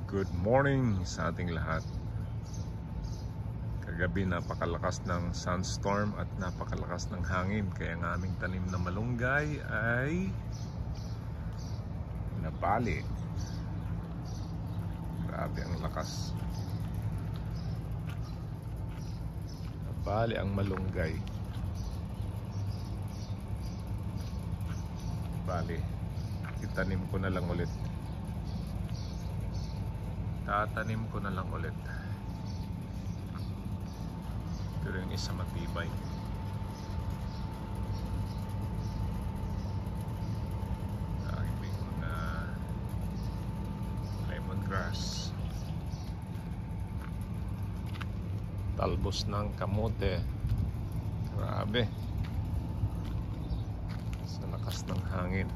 Good morning sa ating lahat. Kagabi napakalakas ng sunstorm at napakalakas ng hangin, kaya ang aming tanim na malunggay ay nabali. Grabe ang lakas. Nabali ang malunggay. Bali, itanim ko na lang ulit. Tatanim ko na lang ulit. Pero yung isa matibay. May mga lemongrass. Talbos ng kamote. Grabe. Sa lakas ng hangin.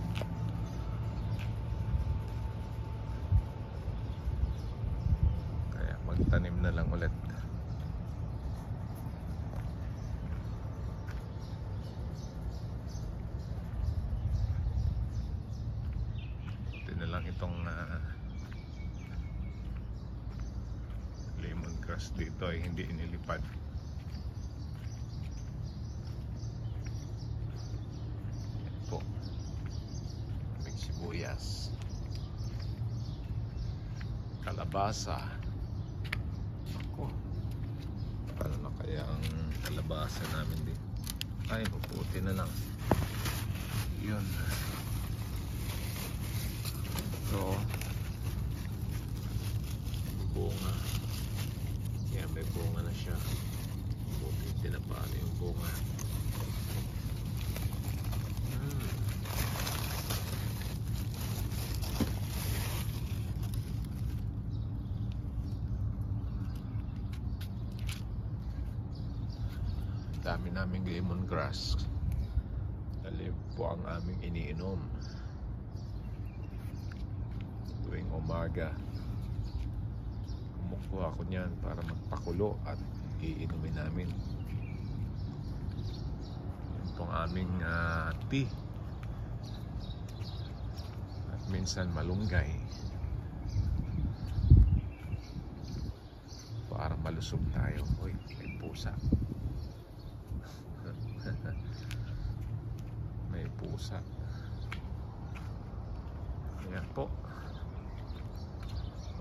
Magtanim na lang ulit. Ito na lang itong lemongrass dito ay hindi inilipad. Yan po. May sibuyas, kalabasa. Paano na kaya ang kalabasa namin din? Ay, puputi na lang. Yun. So, bunga. Yan, may bunga na siya. Puputi, tinapano yung bunga. Dami naming lemongrass. Dali po ang aming iniinom tuwing umaga. Kumukuha ko niyan para magpakulo at iinumin namin. Yan po ang aming tea. At minsan malunggay para malusog tayo. Uy, may pusa. May pusa. Ayan po.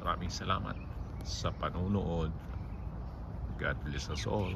Maraming salamat sa panunood. God bless us all.